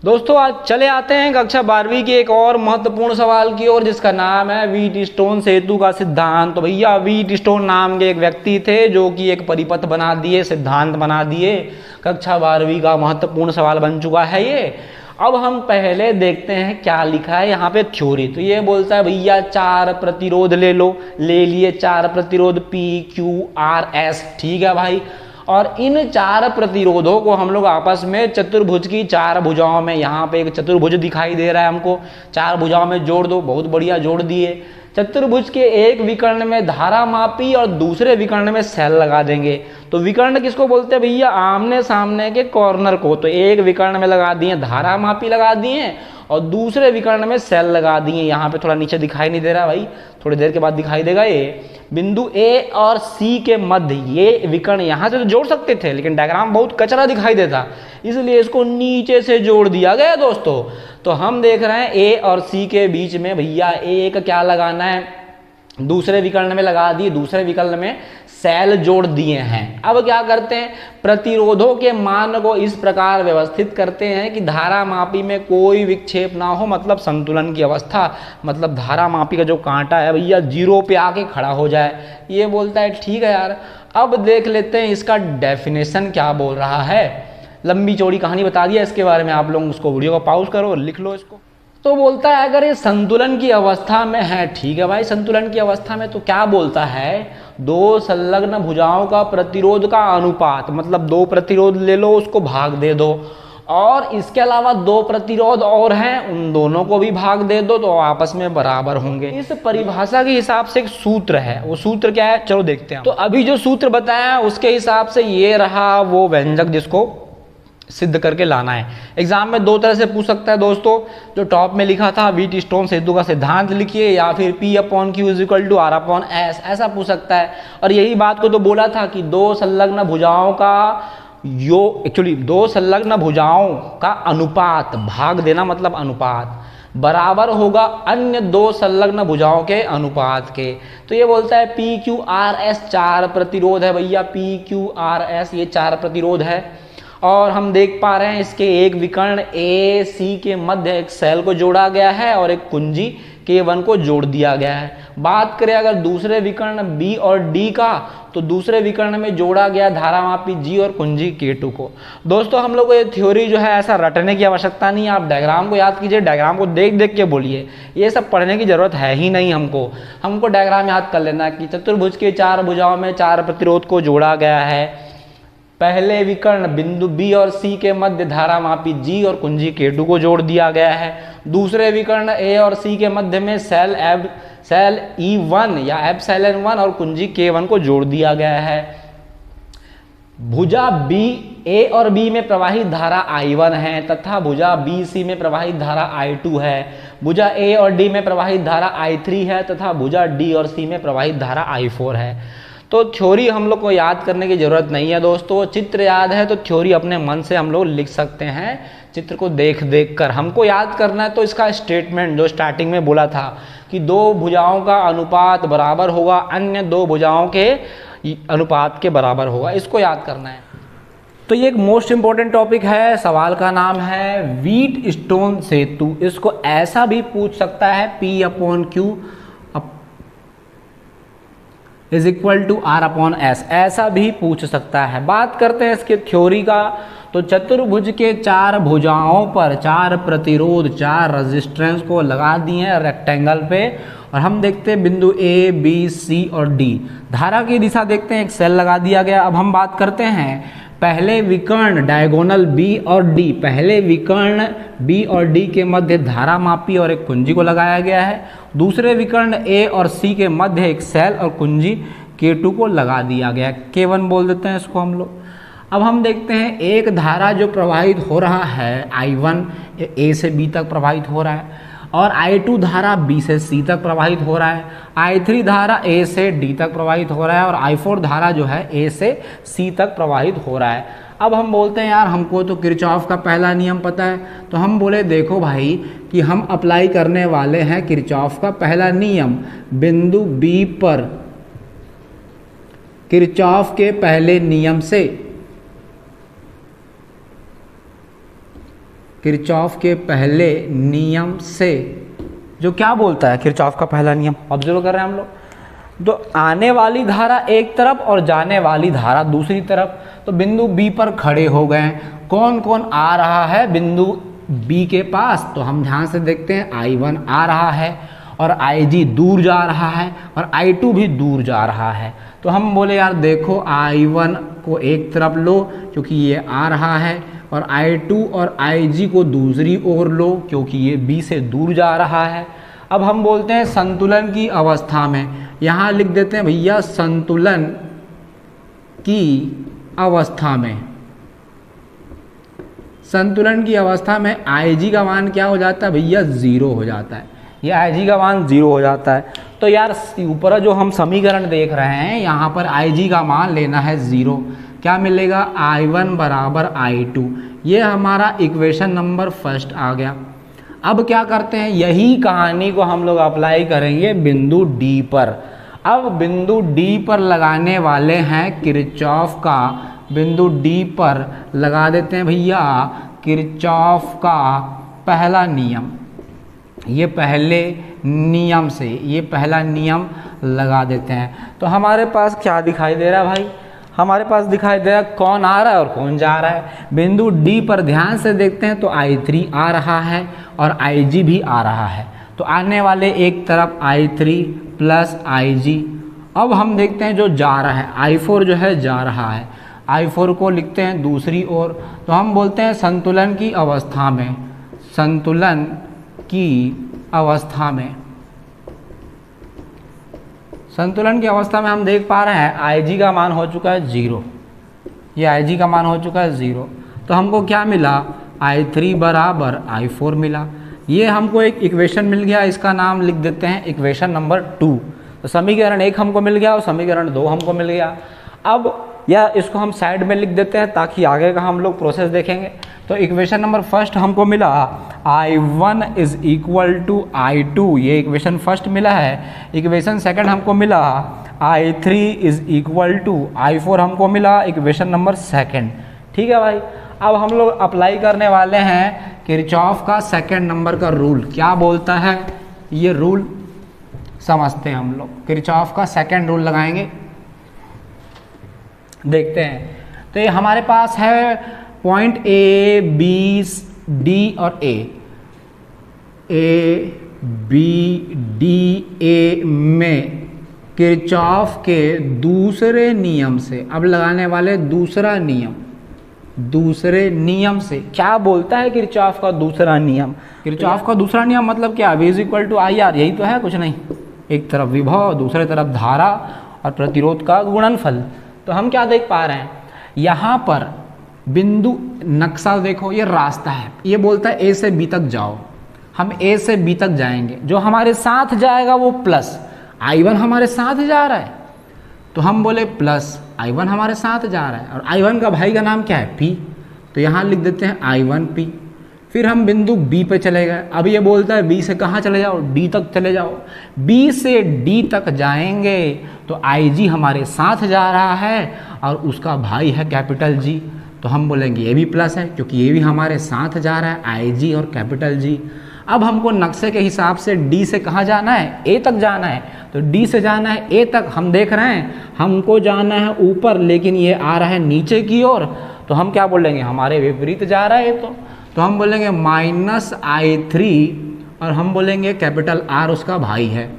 दोस्तों आज चले आते हैं कक्षा 12वीं के एक और महत्वपूर्ण सवाल की ओर, जिसका नाम है व्हीटस्टोन सेतु का सिद्धांत। तो भैया व्हीटस्टोन नाम के एक व्यक्ति थे जो कि एक परिपथ बना दिए, सिद्धांत बना दिए। कक्षा 12वीं का महत्वपूर्ण सवाल बन चुका है ये। अब हम पहले देखते हैं क्या लिखा है यहाँ पे थ्योरी। तो ये बोलता है भैया 4 प्रतिरोध ले लो, ले लिए 4 प्रतिरोध P Q R S, ठीक है भाई। और इन 4 प्रतिरोधों को हम लोग आपस में चतुर्भुज की 4 भुजाओं में, यहाँ पे एक चतुर्भुज दिखाई दे रहा है हमको, 4 भुजाओं में जोड़ दो। बहुत बढ़िया जोड़ दिए। चतुर्भुज के एक विकर्ण में धारा मापी और दूसरे विकर्ण में सेल लगा देंगे। तो विकर्ण किसको बोलते हैं भैया? आमने सामने के कॉर्नर को। तो एक विकर्ण में लगा दिए धारा मापी लगा दिए और दूसरे विकर्ण में सेल लगा दिए। यहाँ पे थोड़ा नीचे दिखाई नहीं दे रहा भाई, थोड़ी देर के बाद दिखाई देगा। ये बिंदु ए और सी के मध्य ये विकर्ण, यहाँ से तो जोड़ सकते थे लेकिन डायग्राम बहुत कचरा दिखाई देता, इसलिए इसको नीचे से जोड़ दिया गया दोस्तों। तो हम देख रहे हैं ए और सी के बीच में भैया एक क्या लगाना है, दूसरे विकर्ण में लगा दिए, दूसरे विकर्ण में सेल जोड़ दिए हैं। अब क्या करते हैं, प्रतिरोधों के मान को इस प्रकार व्यवस्थित करते हैं कि धारा मापी में कोई विक्षेप ना हो, मतलब संतुलन की अवस्था, मतलब धारा मापी का जो कांटा है भैया 0 पे आके खड़ा हो जाए। ये बोलता है ठीक है यार। अब देख लेते हैं इसका डेफिनेशन क्या बोल रहा है। लंबी चौड़ी कहानी बता दिया इसके बारे में, आप लोग उसको वीडियो को पॉज करो, लिख लो इसको। तो बोलता है अगर ये संतुलन की अवस्था में है, ठीक है भाई, संतुलन की अवस्था में, तो क्या बोलता है, 2 संलग्न भुजाओं का प्रतिरोध का अनुपात, मतलब 2 प्रतिरोध ले लो उसको भाग दे दो, और इसके अलावा 2 प्रतिरोध और हैं उन दोनों को भी भाग दे दो, तो आपस में बराबर होंगे। इस परिभाषा के हिसाब से एक सूत्र है, वो सूत्र क्या है चलो देखते हैं। तो अभी जो सूत्र बताया उसके हिसाब से ये रहा वो व्यंजक जिसको सिद्ध करके लाना है। एग्जाम में 2 तरह से पूछ सकता है दोस्तों, जो टॉप में लिखा था व्हीटस्टोन सेतु का सिद्धांत लिखिए, या फिर P/Q = R/S, ऐसा पूछ सकता है। और यही बात को तो बोला था कि 2 संलग्न भुजाओं का एक्चुअली 2 संलग्न भुजाओं का अनुपात, भाग देना मतलब अनुपात, बराबर होगा अन्य 2 संलग्न भुजाओं के अनुपात के। तो ये बोलता है PQRS 4 प्रतिरोध है भैया, PQRS ये 4 प्रतिरोध है। और हम देख पा रहे हैं इसके एक विकर्ण ए सी के मध्य एक सेल को जोड़ा गया है और एक कुंजी K1 को जोड़ दिया गया है। बात करें अगर दूसरे विकर्ण बी और डी का, तो दूसरे विकर्ण में जोड़ा गया धारामापी G और कुंजी K2 को। दोस्तों हम लोग को ये थ्योरी जो है ऐसा रटने की आवश्यकता नहीं है, आप डायग्राम को याद कीजिए, डायग्राम को देख देख के बोलिए, ये सब पढ़ने की जरूरत है ही नहीं हमको डायग्राम याद कर लेना कि चतुर्भुज के 4 भुजाओं में 4 प्रतिरोध को जोड़ा गया है। पहले विकर्ण बिंदु B और C के मध्य धारामापी G और कुंजी K2 को जोड़ दिया गया है। दूसरे विकर्ण A और C के मध्य में सेल E1 या एप्सिलॉन 1 और कुंजी K1 को जोड़ दिया गया है। भुजा A और B में प्रवाहित धारा I1 है तथा भुजा BC में प्रवाहित धारा I2 है। भुजा A और D में प्रवाहित धारा I3 है तथा भुजा D और C में प्रवाहित धारा I4 है। तो थ्योरी हम लोग को याद करने की जरूरत नहीं है दोस्तों, चित्र याद है तो थ्योरी अपने मन से हम लोग लिख सकते हैं, चित्र को देख देख कर। हमको याद करना है तो इसका स्टेटमेंट जो स्टार्टिंग में बोला था कि 2 भुजाओं का अनुपात बराबर होगा अन्य 2 भुजाओं के अनुपात के बराबर होगा, इसको याद करना है। तो ये एक मोस्ट इंपॉर्टेंट टॉपिक है, सवाल का नाम है व्हीटस्टोन सेतु। इसको ऐसा भी पूछ सकता है P/Q = R/S, ऐसा भी पूछ सकता है। बात करते हैं इसके थ्योरी का। तो चतुर्भुज के 4 भुजाओं पर 4 प्रतिरोध, 4 रेजिस्टेंस को लगा दिए हैं रेक्टेंगल पे, और हम देखते हैं बिंदु A, B, C और D। धारा की दिशा देखते हैं, एक सेल लगा दिया गया। अब हम बात करते हैं पहले विकर्ण डायगोनल B और D, पहले विकर्ण B और D के मध्य धारा मापी और एक कुंजी को लगाया गया है। दूसरे विकर्ण A और C के मध्य एक सेल और कुंजी K2 को लगा दिया गया है, K1 बोल देते हैं इसको हम लोग। अब हम देखते हैं एक धारा जो प्रवाहित हो रहा है I1 A से B तक प्रवाहित हो रहा है, और I2 धारा B से C तक प्रवाहित हो रहा है, I3 धारा A से D तक प्रवाहित हो रहा है, और I4 धारा जो है A से C तक प्रवाहित हो रहा है। अब हम बोलते हैं यार हमको तो किरचॉफ का पहला नियम पता है, तो हम बोले देखो भाई कि हम अप्लाई करने वाले हैं किरचॉफ का पहला नियम बिंदु B पर किरचॉफ के पहले नियम से। किरचॉफ के पहले नियम से, जो क्या बोलता है किरचॉफ का पहला नियम, ऑब्जर्व कर रहे हैं हम लोग, तो आने वाली धारा एक तरफ और जाने वाली धारा दूसरी तरफ। तो बिंदु बी पर खड़े हो गए, कौन कौन आ रहा है बिंदु बी के पास, तो हम ध्यान से देखते हैं I1 आ रहा है और IG दूर जा रहा है और I2 भी दूर जा रहा है। तो हम बोले यार देखो I1 को एक तरफ लो क्योंकि ये आ रहा है, और I2 और IG को दूसरी ओर लो क्योंकि ये B से दूर जा रहा है। अब हम बोलते हैं संतुलन की अवस्था में, यहाँ लिख देते हैं भैया संतुलन की अवस्था में। संतुलन की अवस्था में IG का मान क्या हो जाता है भैया, 0 हो जाता है। ये IG का मान 0 हो जाता है। तो यार ऊपर जो हम समीकरण देख रहे हैं यहाँ पर IG का मान लेना है 0, क्या मिलेगा I1 बराबर I2, ये हमारा इक्वेशन नंबर फर्स्ट आ गया। अब क्या करते हैं, यही कहानी को हम लोग अप्लाई करेंगे बिंदु D पर। अब बिंदु D पर लगाने वाले हैं किरचॉफ का, बिंदु D पर लगा देते हैं भैया किरचॉफ का पहला नियम। ये पहले नियम से, ये पहला नियम लगा देते हैं। तो हमारे पास क्या दिखाई दे रहा है भाई, हमारे पास दिखाई दे रहा है कौन आ रहा है और कौन जा रहा है। बिंदु D पर ध्यान से देखते हैं तो I3 आ रहा है और IG भी आ रहा है, तो आने वाले एक तरफ I3 प्लस IG। अब हम देखते हैं जो जा रहा है I4 जो है जा रहा है, I4 को लिखते हैं दूसरी ओर। तो हम बोलते हैं संतुलन की अवस्था में, संतुलन की अवस्था में, संतुलन की अवस्था में हम देख पा रहे हैं IG का मान हो चुका है 0, ये IG का मान हो चुका है 0। तो हमको क्या मिला, I3 बराबर I4 मिला। ये हमको एक इक्वेशन मिल गया, इसका नाम लिख देते हैं इक्वेशन नंबर 2। तो समीकरण 1 हमको मिल गया और समीकरण 2 हमको मिल गया। अब या इसको हम साइड में लिख देते हैं ताकि आगे का हम लोग प्रोसेस देखेंगे। तो इक्वेशन नंबर फर्स्ट हमको मिला I1 is equal to I2, ये इक्वेशन फर्स्ट मिला है। इक्वेशन सेकंड हमको मिला I3 is equal to I4 हमको मिला इक्वेशन नंबर सेकंड। ठीक है भाई, अब हम लोग अप्लाई करने वाले हैं किरचॉफ का सेकंड नंबर का रूल। क्या बोलता है ये रूल, समझते हैं हम लोग। किरचॉफ का सेकंड रूल लगाएंगे, देखते हैं। तो ये हमारे पास है पॉइंट A B D और A B D A में किरचॉफ के दूसरे नियम से, अब लगाने वाले दूसरा नियम, दूसरे नियम से क्या बोलता है किरचॉफ का दूसरा नियम। किरचॉफ का दूसरा नियम मतलब क्या, V is equal to I R, यही तो है, कुछ नहीं। एक तरफ विभव, दूसरे तरफ धारा और प्रतिरोध का गुणनफल। तो हम क्या देख पा रहे हैं यहाँ पर बिंदु, नक्शा देखो, ये रास्ता है, ये बोलता है A से B तक जाओ। हम A से B तक जाएंगे, जो हमारे साथ जाएगा वो प्लस, I1 हमारे साथ जा रहा है तो हम बोले प्लस, I1 हमारे साथ जा रहा है और I1 का भाई का नाम क्या है P, तो यहाँ लिख देते हैं I1P। फिर हम बिंदु B पे चले गए। अब ये बोलता है B से कहाँ चले जाओ, D तक चले जाओ। B से D तक जाएंगे तो IG हमारे साथ जा रहा है और उसका भाई है कैपिटल G, तो हम बोलेंगे ये भी प्लस है क्योंकि ये भी हमारे साथ जा रहा है, IG और कैपिटल G। अब हमको नक्शे के हिसाब से D से कहाँ जाना है, A तक जाना है, तो D से जाना है A तक। हम देख रहे हैं हमको जाना है ऊपर, लेकिन ये आ रहा है नीचे की ओर, तो हम क्या बोलेंगे, हमारे विपरीत जा रहा है। तो हम बोलेंगे माइनस I3 और हम बोलेंगे कैपिटल R उसका भाई है,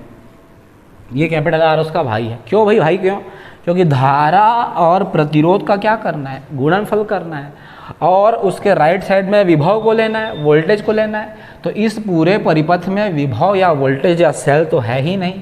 ये कैपिटल R उसका भाई है। क्यों भाई, भाई क्यों, क्योंकि धारा और प्रतिरोध का क्या करना है, गुणनफल करना है, और उसके राइट साइड में विभव को लेना है, वोल्टेज को लेना है। तो इस पूरे परिपथ में विभव या वोल्टेज या सेल तो है ही नहीं,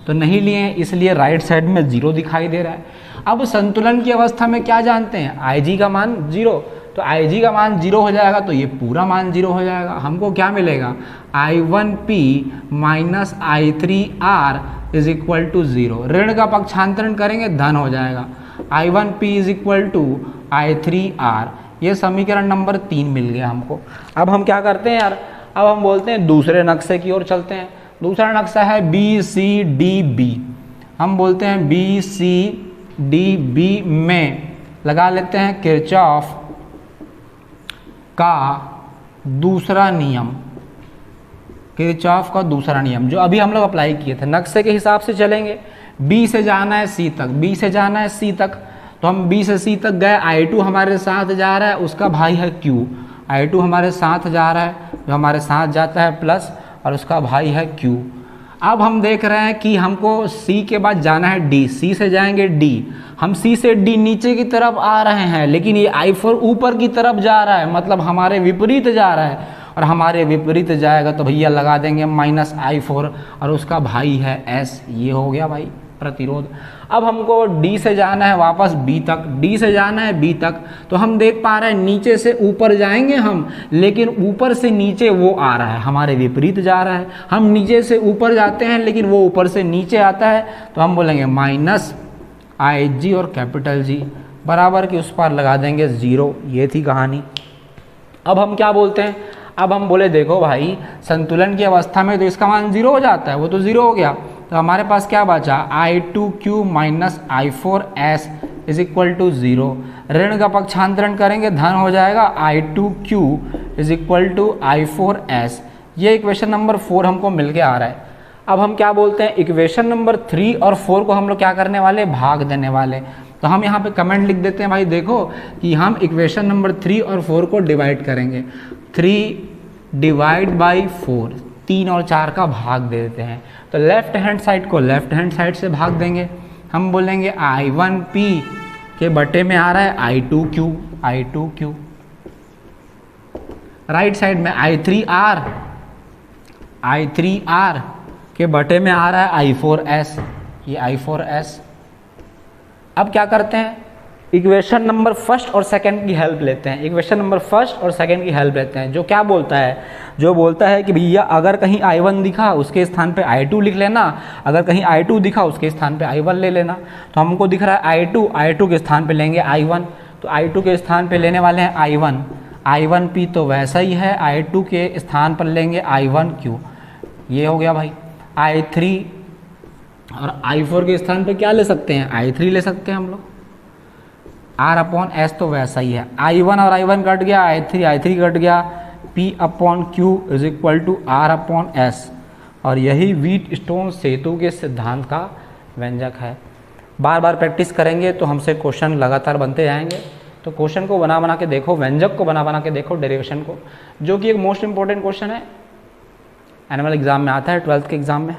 तो नहीं लिए, इसलिए राइट साइड में 0 दिखाई दे रहा है। अब संतुलन की अवस्था में क्या जानते हैं, IG का मान 0, तो IG का मान 0 हो जाएगा तो ये पूरा मान 0 हो जाएगा। हमको क्या मिलेगा, I1P minus I3R is equal to 0। ऋण का पक्षांतरण करेंगे धन हो जाएगा, I1P is equal to I3R। ये समीकरण नंबर 3 मिल गया हमको। अब हम क्या करते हैं यार, अब हम बोलते हैं दूसरे नक्शे की ओर चलते हैं। दूसरा नक्शा है BCDB। हम बोलते हैं BCDB में लगा लेते हैं किरचॉफ का दूसरा नियम, किरचॉफ का दूसरा नियम जो अभी हम लोग अप्लाई किए थे, नक्शे के हिसाब से चलेंगे। बी से जाना है सी तक, बी से जाना है सी तक, तो हम बी से सी तक गए, I2 हमारे साथ जा रहा है, उसका भाई है Q, I2 हमारे साथ जा रहा है, जो हमारे साथ जाता है प्लस, और उसका भाई है Q। अब हम देख रहे हैं कि हमको C के बाद जाना है D, C से जाएंगे D, हम C से D नीचे की तरफ आ रहे हैं, लेकिन ये I4 ऊपर की तरफ जा रहा है, मतलब हमारे विपरीत जा रहा है, और हमारे विपरीत जाएगा तो भैया लगा देंगे -I4, और उसका भाई है S। ये हो गया भाई प्रतिरोध। अब हमको D से जाना है वापस B तक, D से जाना है B तक, तो हम देख पा रहे हैं नीचे से ऊपर जाएंगे हम, लेकिन ऊपर से नीचे वो आ रहा है, हमारे विपरीत जा रहा है। हम नीचे से ऊपर जाते हैं लेकिन वो ऊपर से नीचे आता है, तो हम बोलेंगे -IG और कैपिटल G बराबर कि उस पर लगा देंगे 0। ये थी कहानी। अब हम क्या बोलते हैं, अब हम बोले देखो भाई संतुलन की अवस्था में तो इसका मान 0 हो जाता है, वो तो 0 हो गया, तो हमारे पास क्या बचा I2Q minus I4S is equal to 0। ऋण का पक्षांतरण करेंगे धन हो जाएगा I2Q is equal to I4S। ये इक्वेशन नंबर 4 हमको मिल के आ रहा है। अब हम क्या बोलते हैं, इक्वेशन नंबर 3 और 4 को हम लोग क्या करने वाले, भाग देने वाले। तो हम यहाँ पे कमेंट लिख देते हैं भाई देखो कि हम इक्वेशन नंबर 3 और 4 को डिवाइड करेंगे। 3 डिवाइड बाई 4, 3 और 4 का भाग दे देते हैं। तो लेफ्ट हैंड साइड को लेफ्ट हैंड साइड से भाग देंगे, हम बोलेंगे I1P के बटे में आ रहा है I2Q। राइट साइड में I3R के बटे में आ रहा है I4S, ये I4S। अब क्या करते हैं, इक्वेशन नंबर फर्स्ट और सेकंड की हेल्प लेते हैं। इक्वेशन नंबर फर्स्ट और सेकंड की हेल्प लेते हैं। जो क्या बोलता है, जो बोलता है कि भैया अगर कहीं I1 दिखा उसके स्थान पे I2 लिख लेना, अगर कहीं I2 दिखा उसके स्थान पे I1 ले लेना। तो हमको दिख रहा है I2 के स्थान पे लेंगे I1, तो I2 के स्थान पे लेने वाले हैं I1P तो वैसा ही है, I2 के स्थान पर लेंगे I1Q। ये हो गया भाई। I3 और I4 के स्थान पे क्या ले सकते हैं, I3 ले सकते हैं हम लोग। R/S तो वैसा ही है, I1 और I1 कट गया, I3 कट गया, P/Q is equal to R/S। और यही व्हीटस्टोन सेतु के सिद्धांत का व्यंजक है। बार बार प्रैक्टिस करेंगे तो हमसे क्वेश्चन लगातार बनते जाएंगे। तो क्वेश्चन को बना के देखो, व्यंजक को बना के देखो, डेरिवेशन को, जो कि एक मोस्ट इंपॉर्टेंट क्वेश्चन है, एनुअल एग्जाम में आता है, 12th के एग्जाम में।